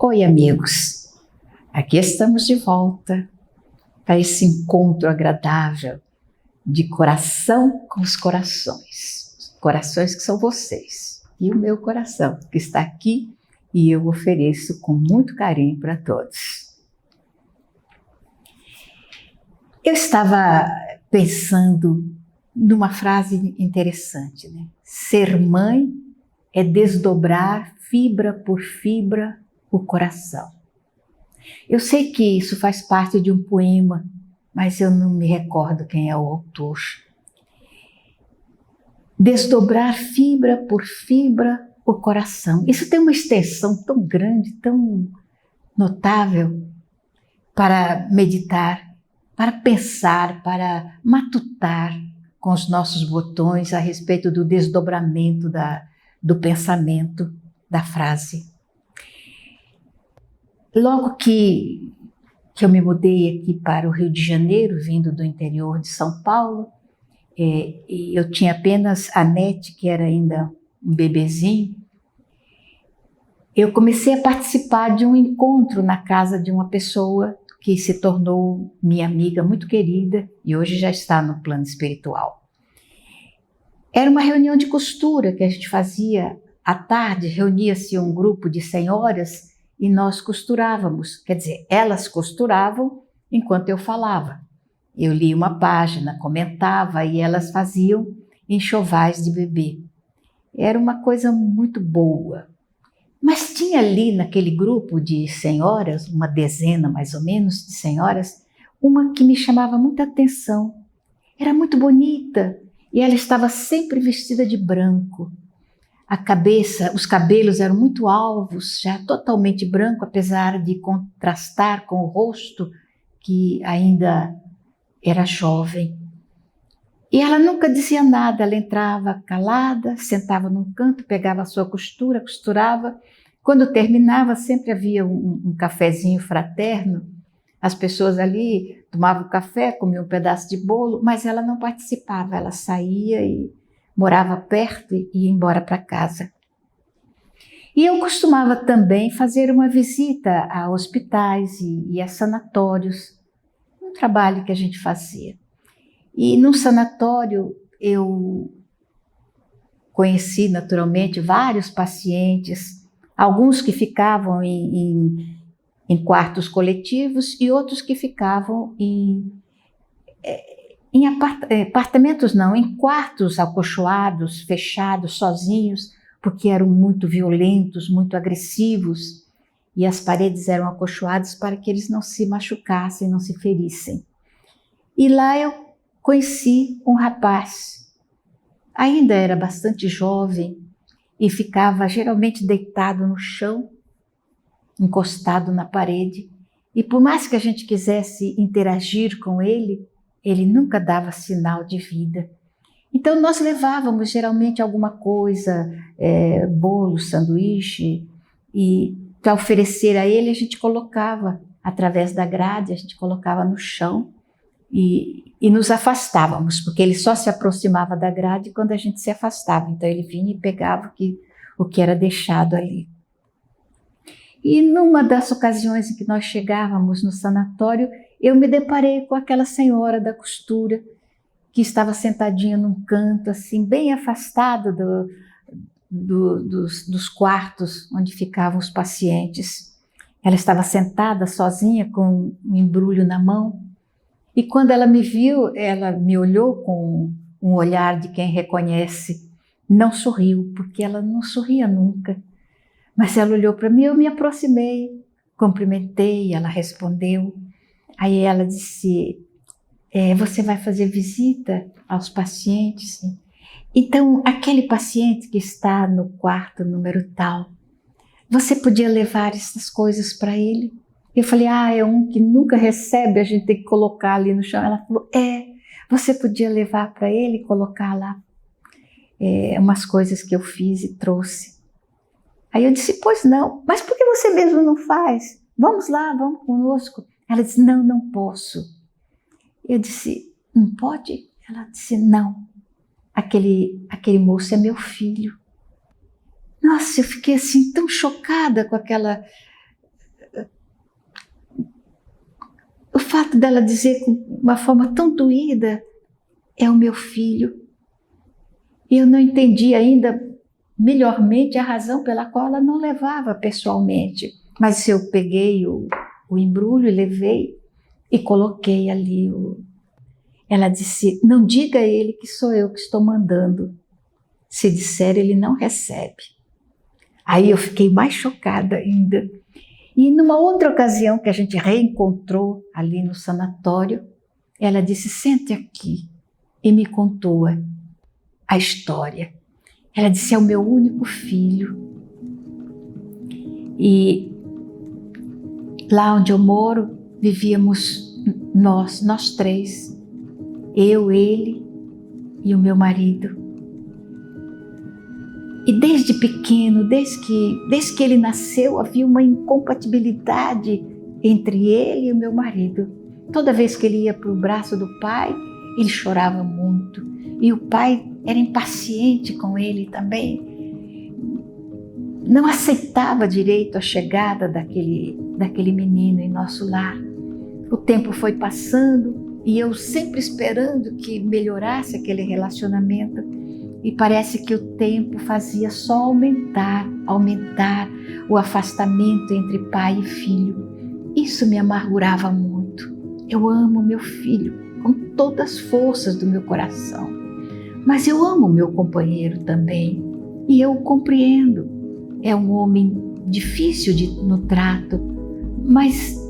Oi, amigos! Aqui estamos de volta para esse encontro agradável de coração com os corações. Corações que são vocês e o meu coração que está aqui e eu ofereço com muito carinho para todos. Eu estava pensando numa frase interessante, né? Ser mãe é desdobrar fibra por fibra o coração. Eu sei que isso faz parte de um poema, mas eu não me recordo quem é o autor. Desdobrar fibra por fibra o coração. Isso tem uma extensão tão grande, tão notável para meditar, para pensar, para matutar com os nossos botões a respeito do desdobramento do pensamento da frase. Logo que eu me mudei aqui para o Rio de Janeiro, vindo do interior de São Paulo, eu tinha apenas a Nete, que era ainda um bebezinho. Eu comecei a participar de um encontro na casa de uma pessoa que se tornou minha amiga muito querida e hoje já está no plano espiritual. Era uma reunião de costura que a gente fazia à tarde, reunia-se um grupo de senhoras e nós costurávamos, quer dizer, elas costuravam enquanto eu falava. Eu lia uma página, comentava e elas faziam enxovais de bebê. Era uma coisa muito boa. Mas tinha ali naquele grupo de senhoras, uma dezena mais ou menos de senhoras, uma que me chamava muita atenção. Era muito bonita e ela estava sempre vestida de branco. A cabeça, os cabelos eram muito alvos, já totalmente branco, apesar de contrastar com o rosto, que ainda era jovem. E ela nunca dizia nada, ela entrava calada, sentava num canto, pegava a sua costura, costurava. Quando terminava, sempre havia um cafezinho fraterno. As pessoas ali tomavam café, comiam um pedaço de bolo, mas ela não participava, ela saía e morava perto e ia embora para casa. E eu costumava também fazer uma visita a hospitais e a sanatórios, um trabalho que a gente fazia. E no sanatório eu conheci naturalmente vários pacientes, alguns que ficavam em quartos coletivos e outros que ficavam em apartamentos não, em quartos acolchoados, fechados, sozinhos, porque eram muito violentos, muito agressivos, e as paredes eram acolchoadas para que eles não se machucassem, não se ferissem. E lá eu conheci um rapaz, ainda era bastante jovem, e ficava geralmente deitado no chão, encostado na parede, e por mais que a gente quisesse interagir com ele, ele nunca dava sinal de vida. Então nós levávamos geralmente alguma coisa, bolo, sanduíche, e para oferecer a ele a gente colocava através da grade, a gente colocava no chão e nos afastávamos, porque ele só se aproximava da grade quando a gente se afastava. Então ele vinha e pegava o que era deixado ali. E numa das ocasiões em que nós chegávamos no sanatório, eu me deparei com aquela senhora da costura que estava sentadinha num canto, assim, bem afastada dos quartos onde ficavam os pacientes. Ela estava sentada sozinha com um embrulho na mão e quando ela me viu, ela me olhou com um olhar de quem reconhece. Não sorriu, porque ela não sorria nunca. Mas ela olhou para mim, eu me aproximei, cumprimentei, ela respondeu. Aí ela disse, você vai fazer visita aos pacientes? Então, aquele paciente que está no quarto número tal, você podia levar essas coisas para ele? Eu falei, é um que nunca recebe, a gente tem que colocar ali no chão. Ela falou, você podia levar para ele e colocar lá umas coisas que eu fiz e trouxe. Aí eu disse, pois não, mas por que você mesmo não faz? Vamos lá, vamos conosco. Ela disse, não posso. Eu disse, não pode? Ela disse, não, aquele moço é meu filho. Nossa, eu fiquei assim tão chocada com aquela fato dela dizer com uma forma tão doída, é o meu filho. E eu não entendi ainda melhormente a razão pela qual ela não levava pessoalmente. Mas eu peguei o embrulho e levei e coloquei ali. Ela disse, não diga a ele que sou eu que estou mandando. Se disser, ele não recebe. Aí eu fiquei mais chocada ainda. E numa outra ocasião que a gente reencontrou ali no sanatório, ela disse, sente aqui, e me contou a história. Ela disse, é o meu único filho. E lá onde eu moro, vivíamos nós três. Eu, ele e o meu marido. E desde pequeno, desde que ele nasceu, havia uma incompatibilidade entre ele e o meu marido. Toda vez que ele ia para o braço do pai, ele chorava muito. E o pai era impaciente com ele também. Não aceitava direito a chegada daquele menino em nosso lar. O tempo foi passando e eu sempre esperando que melhorasse aquele relacionamento. E parece que o tempo fazia só aumentar o afastamento entre pai e filho. Isso me amargurava muito. Eu amo meu filho com todas as forças do meu coração. Mas eu amo meu companheiro também. E eu o compreendo. É um homem difícil no trato, mas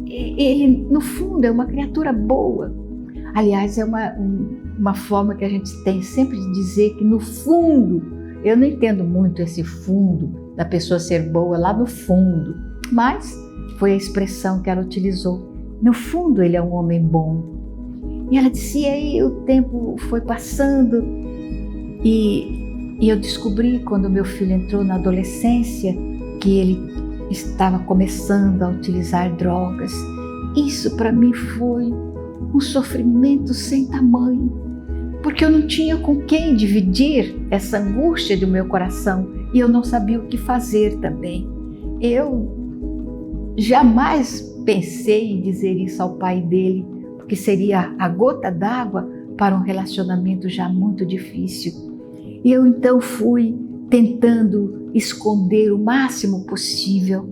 ele, no fundo, é uma criatura boa. Aliás, é uma forma que a gente tem sempre de dizer que no fundo, eu não entendo muito esse fundo da pessoa ser boa lá no fundo, mas foi a expressão que ela utilizou. No fundo, ele é um homem bom. E ela disse, e aí o tempo foi passando e eu descobri quando meu filho entrou na adolescência que ele estava começando a utilizar drogas. Isso para mim foi um sofrimento sem tamanho, porque eu não tinha com quem dividir essa angústia do meu coração e eu não sabia o que fazer também. Eu jamais pensei em dizer isso ao pai dele, porque seria a gota d'água para um relacionamento já muito difícil. E eu então fui tentando esconder o máximo possível.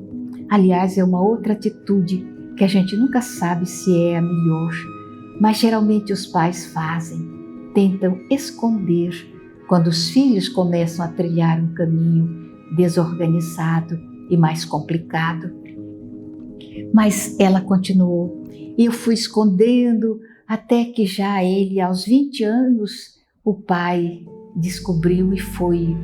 Aliás, é uma outra atitude que a gente nunca sabe se é a melhor, mas geralmente os pais fazem, tentam esconder quando os filhos começam a trilhar um caminho desorganizado e mais complicado. Mas ela continuou, e eu fui escondendo até que já ele, aos 20 anos, o pai descobriu e foi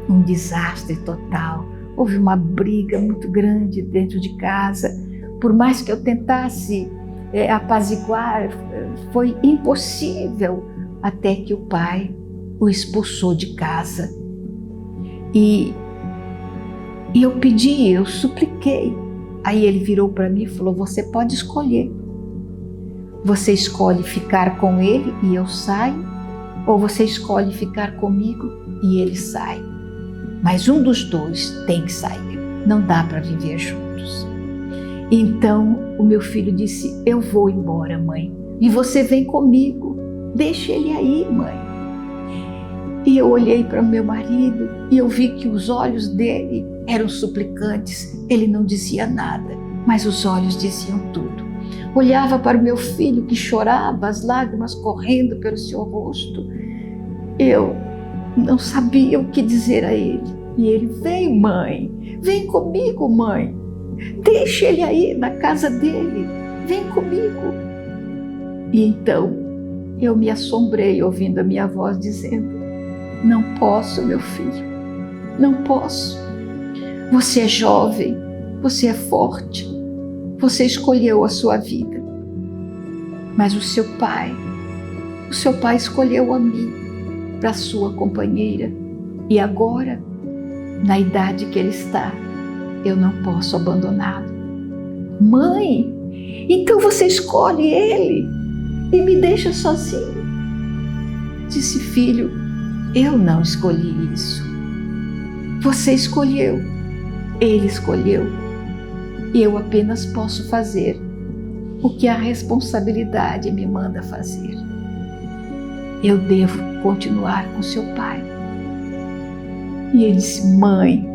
um desastre total. Houve uma briga muito grande dentro de casa. Por mais que eu tentasse apaziguar, foi impossível, até que o pai o expulsou de casa. E eu pedi, eu supliquei. Aí ele virou para mim e falou, você pode escolher. Você escolhe ficar com ele e eu saio, ou você escolhe ficar comigo e ele sai. Mas um dos dois tem que sair, não dá para viver juntos. Então o meu filho disse, eu vou embora, mãe, e você vem comigo, deixa ele aí, mãe. E eu olhei para o meu marido e eu vi que os olhos dele eram suplicantes. Ele não dizia nada, mas os olhos diziam tudo. Olhava para o meu filho que chorava, as lágrimas correndo pelo seu rosto. Eu não sabia o que dizer a ele. E ele, vem, mãe, vem comigo, mãe. Deixa ele aí na casa dele, vem comigo. E então eu me assombrei ouvindo a minha voz dizendo, não posso, meu filho, não posso. Você é jovem, você é forte, você escolheu a sua vida. Mas o seu pai escolheu a mim para a sua companheira. E agora, na idade que ele está, eu não posso abandoná-lo. Mãe, então você escolhe ele e me deixa sozinho. Disse, filho, eu não escolhi isso. Você escolheu, ele escolheu. E eu apenas posso fazer o que a responsabilidade me manda fazer. Eu devo continuar com seu pai. E ele disse: mãe,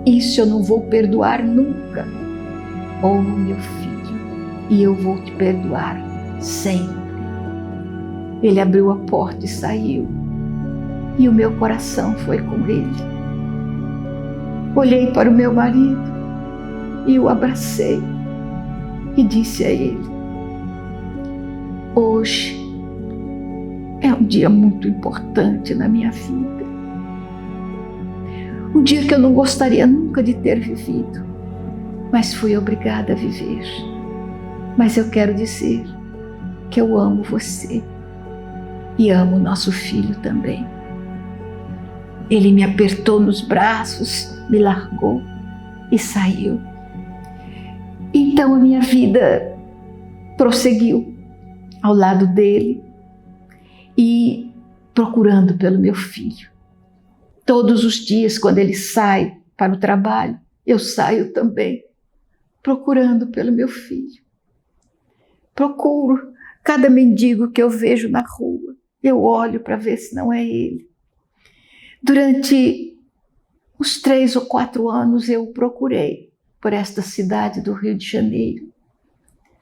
isso eu não vou perdoar nunca. Ouve meu filho, e eu vou te perdoar sempre. Ele abriu a porta e saiu, e o meu coração foi com ele. Olhei para o meu marido e o abracei e disse a ele: hoje é um dia muito importante na minha vida. Um dia que eu não gostaria nunca de ter vivido, mas fui obrigada a viver. Mas eu quero dizer que eu amo você e amo nosso filho também. Ele me apertou nos braços, me largou e saiu. Então a minha vida prosseguiu ao lado dele e procurando pelo meu filho. Todos os dias, quando ele sai para o trabalho, eu saio também, procurando pelo meu filho. Procuro cada mendigo que eu vejo na rua, eu olho para ver se não é ele. Durante uns 3 ou 4 anos eu procurei por esta cidade do Rio de Janeiro,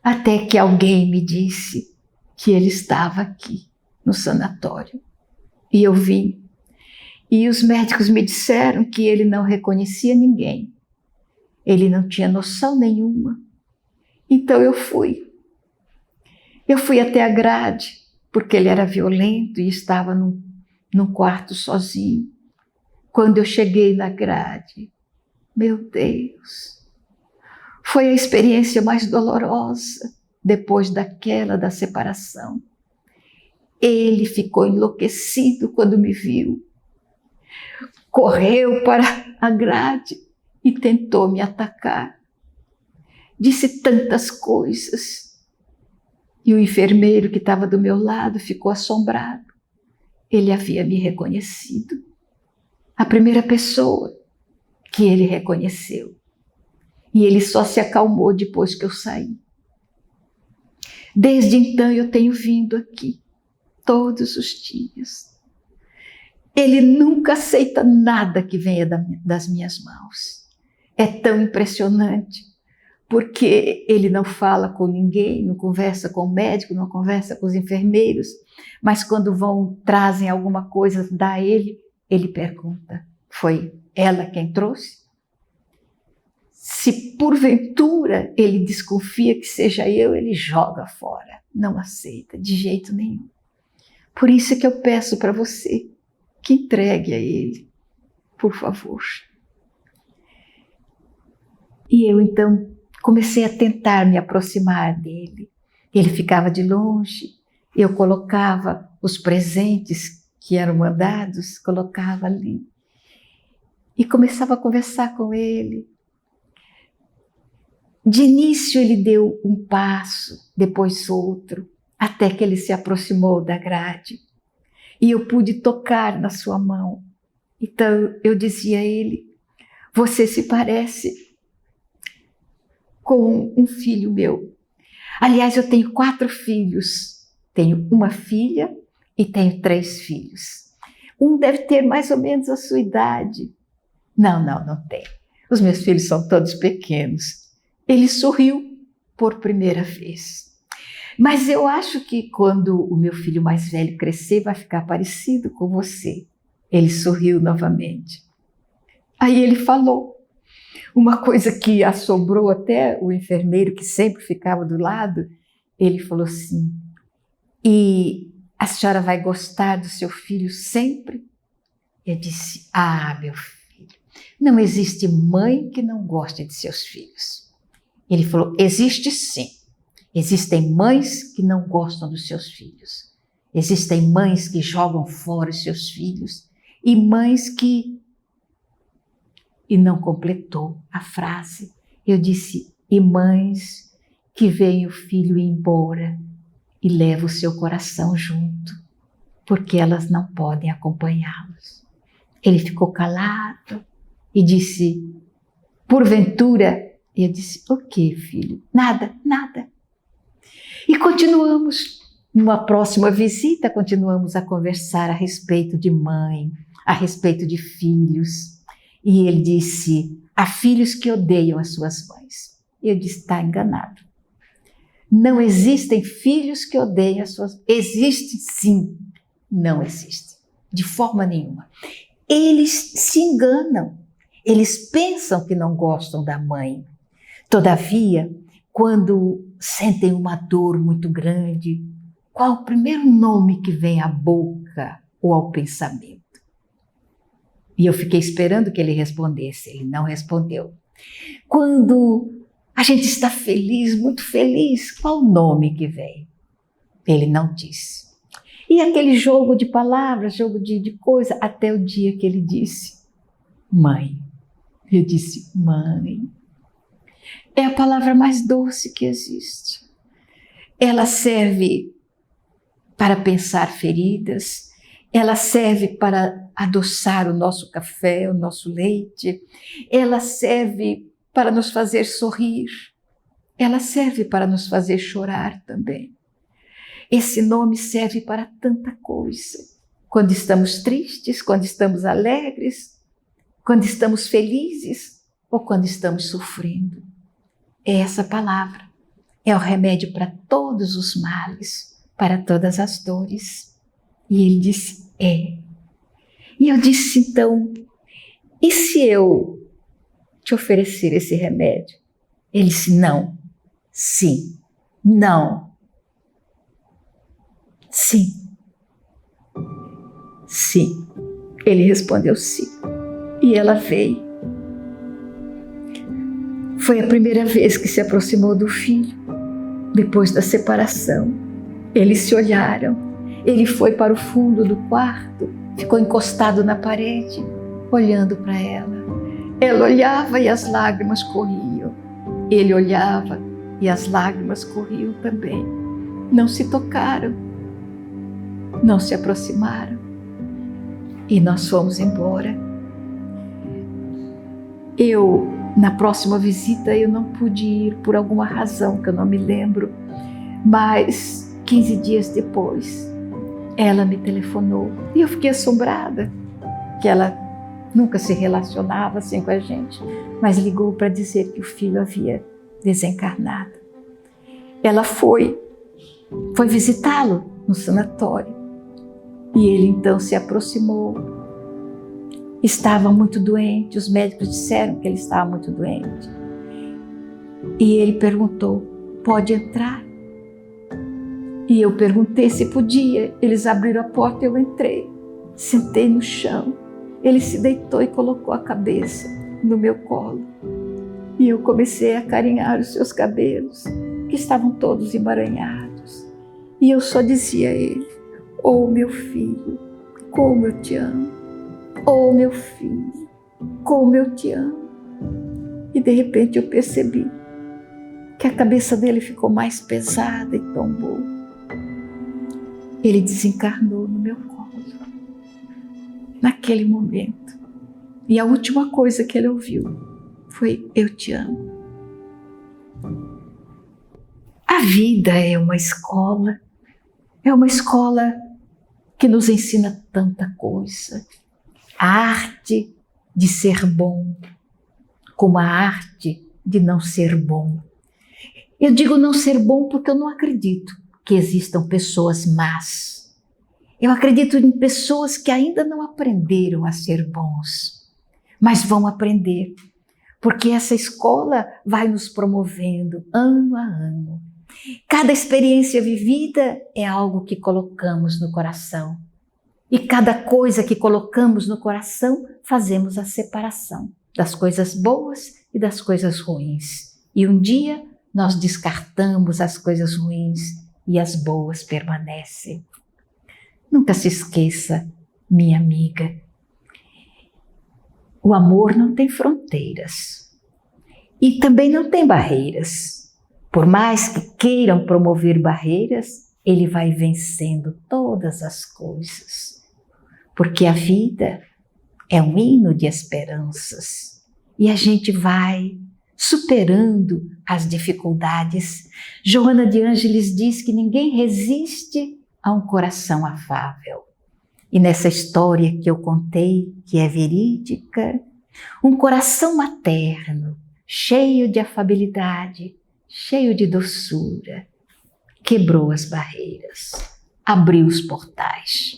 até que alguém me disse que ele estava aqui, no sanatório. E eu vim. E os médicos me disseram que ele não reconhecia ninguém. Ele não tinha noção nenhuma. Então eu fui. Eu fui até a grade, porque ele era violento e estava num quarto sozinho. Quando eu cheguei na grade, meu Deus, foi a experiência mais dolorosa depois daquela da separação. Ele ficou enlouquecido quando me viu. Correu para a grade e tentou me atacar. Disse tantas coisas. E o enfermeiro que estava do meu lado ficou assombrado. Ele havia me reconhecido. A primeira pessoa que ele reconheceu. E ele só se acalmou depois que eu saí. Desde então eu tenho vindo aqui, todos os dias. Ele nunca aceita nada que venha das minhas mãos. É tão impressionante, porque ele não fala com ninguém, não conversa com o médico, não conversa com os enfermeiros, mas quando trazem alguma coisa, dá a ele pergunta: foi ela quem trouxe? Se porventura ele desconfia que seja eu, ele joga fora, não aceita de jeito nenhum. Por isso é que eu peço para você que entregue a ele, por favor. E eu então comecei a tentar me aproximar dele. Ele ficava de longe, eu colocava os presentes que eram mandados, colocava ali. E começava a conversar com ele. De início ele deu um passo, depois outro, até que ele se aproximou da grade. E eu pude tocar na sua mão. Então eu dizia a ele: você se parece com um filho meu. Aliás, eu tenho 4 filhos. Tenho uma filha e tenho 3 filhos. Um deve ter mais ou menos a sua idade. Não tem. Os meus filhos são todos pequenos. Ele sorriu por primeira vez. Mas eu acho que quando o meu filho mais velho crescer, vai ficar parecido com você. Ele sorriu novamente. Aí ele falou uma coisa que assombrou até o enfermeiro que sempre ficava do lado. Ele falou assim: e a senhora vai gostar do seu filho sempre? Eu disse: meu filho, não existe mãe que não goste de seus filhos. Ele falou: existe sim. Existem mães que não gostam dos seus filhos. Existem mães que jogam fora os seus filhos. E mães que... E não completou a frase. Eu disse: e mães que veem o filho ir embora e levam o seu coração junto, porque elas não podem acompanhá-los. Ele ficou calado e disse: porventura... Eu disse: o quê, filho? Nada. E continuamos, numa próxima visita, continuamos a conversar a respeito de mãe, a respeito de filhos. E ele disse, há filhos que odeiam as suas mães. E eu disse, está enganado. Não existem filhos que odeiam as suas mães. Existe sim, não existe, de forma nenhuma. Eles se enganam, eles pensam que não gostam da mãe. Todavia, quando sentem uma dor muito grande, qual o primeiro nome que vem à boca ou ao pensamento? E eu fiquei esperando que ele respondesse, ele não respondeu. Quando a gente está feliz, muito feliz, qual o nome que vem? Ele não disse. E aquele jogo de palavras, jogo de coisa, até o dia que ele disse, mãe. Eu disse, mãe. É a palavra mais doce que existe. Ela serve para pensar feridas, ela serve para adoçar o nosso café, o nosso leite, ela serve para nos fazer sorrir, ela serve para nos fazer chorar também. Esse nome serve para tanta coisa. Quando estamos tristes, quando estamos alegres, quando estamos felizes ou quando estamos sofrendo. É essa palavra. É o remédio para todos os males, para todas as dores. E ele disse, é. E eu disse, então, e se eu te oferecer esse remédio? Ele disse, não, sim, não. Sim. Sim. Ele respondeu sim. E ela veio. Foi a primeira vez que se aproximou do filho, depois da separação. Eles se olharam. Ele foi para o fundo do quarto, ficou encostado na parede, olhando para ela. Ela olhava e as lágrimas corriam. Ele olhava e as lágrimas corriam também. Não se tocaram. Não se aproximaram e nós fomos embora. Na próxima visita, eu não pude ir por alguma razão que eu não me lembro, mas 15 dias depois, ela me telefonou e eu fiquei assombrada, que ela nunca se relacionava assim com a gente, mas ligou para dizer que o filho havia desencarnado. Ela foi visitá-lo no sanatório. E ele então se aproximou. Estava muito doente, os médicos disseram que ele estava muito doente. E ele perguntou, pode entrar? E eu perguntei se podia. Eles abriram a porta e eu entrei. Sentei no chão. Ele se deitou e colocou a cabeça no meu colo. E eu comecei a acarinhar os seus cabelos, que estavam todos emaranhados. E eu só dizia a ele, oh, meu filho, como eu te amo. Oh, meu filho, como eu te amo. E de repente eu percebi que a cabeça dele ficou mais pesada e tombou. Ele desencarnou no meu colo, naquele momento. E a última coisa que ele ouviu foi, eu te amo. A vida é uma escola que nos ensina tanta coisa. A arte de ser bom, como a arte de não ser bom. Eu digo não ser bom porque eu não acredito que existam pessoas más. Eu acredito em pessoas que ainda não aprenderam a ser bons, mas vão aprender, porque essa escola vai nos promovendo ano a ano. Cada experiência vivida é algo que colocamos no coração. E cada coisa que colocamos no coração, fazemos a separação das coisas boas e das coisas ruins. E um dia nós descartamos as coisas ruins e as boas permanecem. Nunca se esqueça, minha amiga, o amor não tem fronteiras e também não tem barreiras. Por mais que queiram promover barreiras, ele vai vencendo todas as coisas. Porque a vida é um hino de esperanças. E a gente vai superando as dificuldades. Joana de Ângeles diz que ninguém resiste a um coração afável. E nessa história que eu contei, que é verídica, um coração materno, cheio de afabilidade, cheio de doçura, quebrou as barreiras, abriu os portais.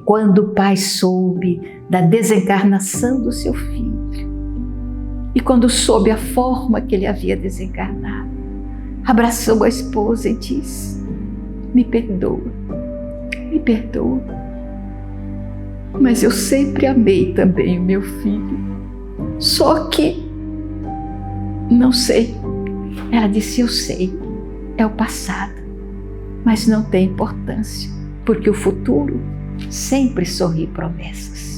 Quando o pai soube da desencarnação do seu filho, e quando soube a forma que ele havia desencarnado, abraçou a esposa e disse: me perdoa, mas eu sempre amei também o meu filho, só que não sei. Ela disse: eu sei, é o passado, mas não tem importância, porque o futuro sempre sorri promessas.